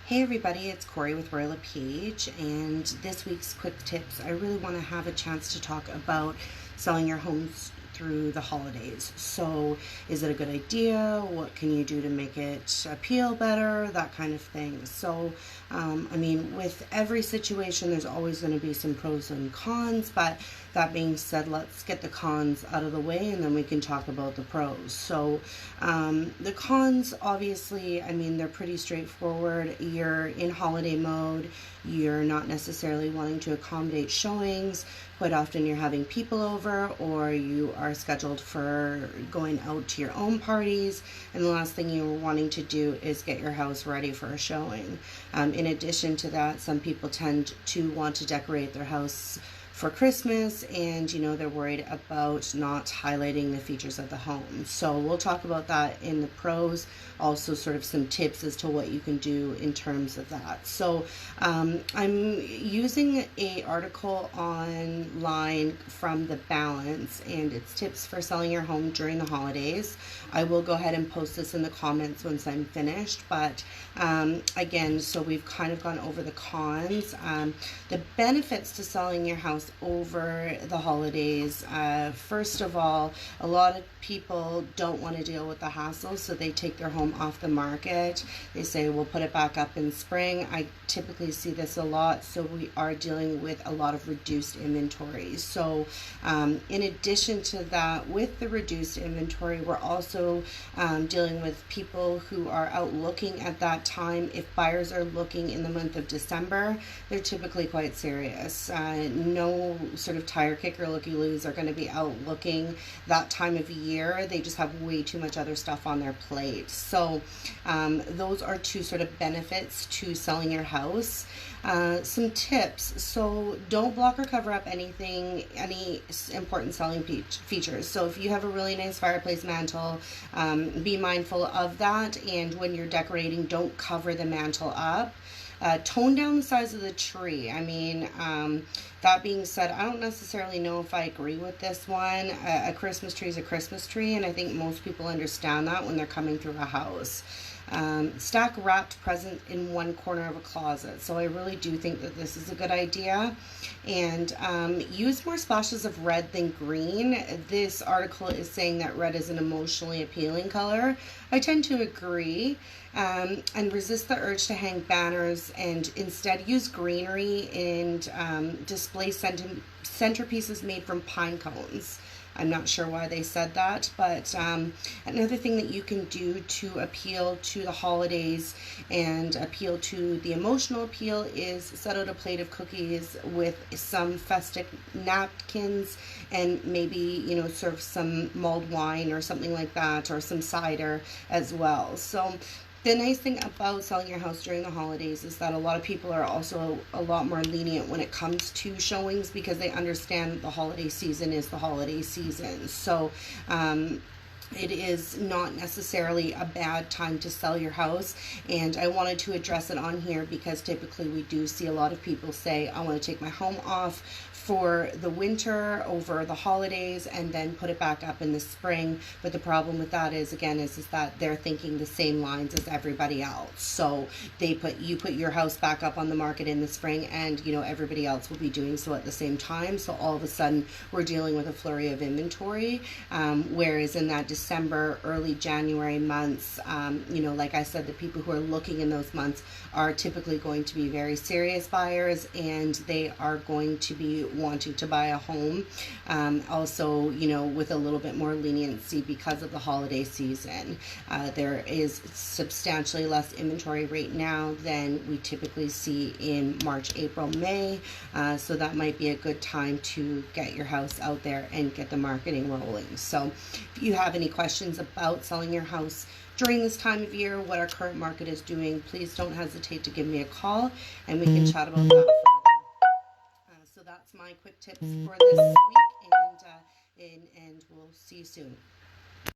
Hey everybody, it's Cori with Royal LePage, and this week's quick tips, I really want to have a chance to talk about selling your homes through the holidays. So is it a good idea? What can you do to make it appeal better? That kind of thing. So, with every situation, there's always going to be some pros and cons, but that being said, let's get the cons out of the way and then we can talk about the pros. So the cons, obviously, they're pretty straightforward. You're in holiday mode. You're not necessarily wanting to accommodate showings. Quite often you're having people over, or you are scheduled for going out to your own parties, and the last thing you're wanting to do is get your house ready for a showing. In addition to that, some people tend to want to decorate their house for Christmas, and they're worried about not highlighting the features of the home. So we'll talk about that in the pros, also sort of some tips as to what you can do in terms of that. So I'm using a article online from The Balance, and it's tips for selling your home during the holidays. I will go ahead and post this in the comments once I'm finished, but again, so we've kind of gone over the cons. The benefits to selling your house over the holidays. First of all, a lot of people don't want to deal with the hassle, so they take their home off the market. They say, we'll put it back up in spring. I typically see this a lot, so we are dealing with a lot of reduced inventory. So in addition to that, with the reduced inventory, we're also dealing with people who are out looking at that time. If buyers are looking in the month of December, they're typically quite serious. No sort of tire kicker looky-loos are going to be out looking that time of year. They just have way too much other stuff on their plate. So those are two sort of benefits to selling your house. Some tips. So don't block or cover up any important selling features. So if you have a really nice fireplace mantle, be mindful of that. And when you're decorating, don't cover the mantle up. Tone down the size of the tree. That being said, I don't necessarily know if I agree with this one. A Christmas tree is a Christmas tree, and I think most people understand that when they're coming through a house. Stack wrapped present in one corner of a closet. So I really do think that this is a good idea. And use more splashes of red than green. This article is saying that red is an emotionally appealing color. I tend to agree. And resist the urge to hang banners, and instead use greenery and display centerpieces made from pine cones. I'm not sure why they said that, but another thing that you can do to appeal to the holidays and appeal to the emotional appeal is set out a plate of cookies with some festive napkins, and maybe serve some mulled wine or something like that, or some cider as well. So the nice thing about selling your house during the holidays is that a lot of people are also a lot more lenient when it comes to showings, because they understand the holiday season is the holiday season. So it is not necessarily a bad time to sell your house, and I wanted to address it on here because typically we do see a lot of people say, I want to take my home off for the winter over the holidays and then put it back up in the spring. But the problem with that is, again, is that they're thinking the same lines as everybody else. So you put your house back up on the market in the spring, and everybody else will be doing so at the same time. So all of a sudden we're dealing with a flurry of inventory, whereas in that December, early January months, like I said, the people who are looking in those months are typically going to be very serious buyers, and they are going to be wanting to buy a home. Also, with a little bit more leniency because of the holiday season. There is substantially less inventory right now than we typically see in March, April, May. So that might be a good time to get your house out there and get the marketing rolling. So if you have any questions about selling your house during this time of year, what our current market is doing, please don't hesitate to give me a call and we can chat about that further. So that's my quick tips for this week, and we'll see you soon.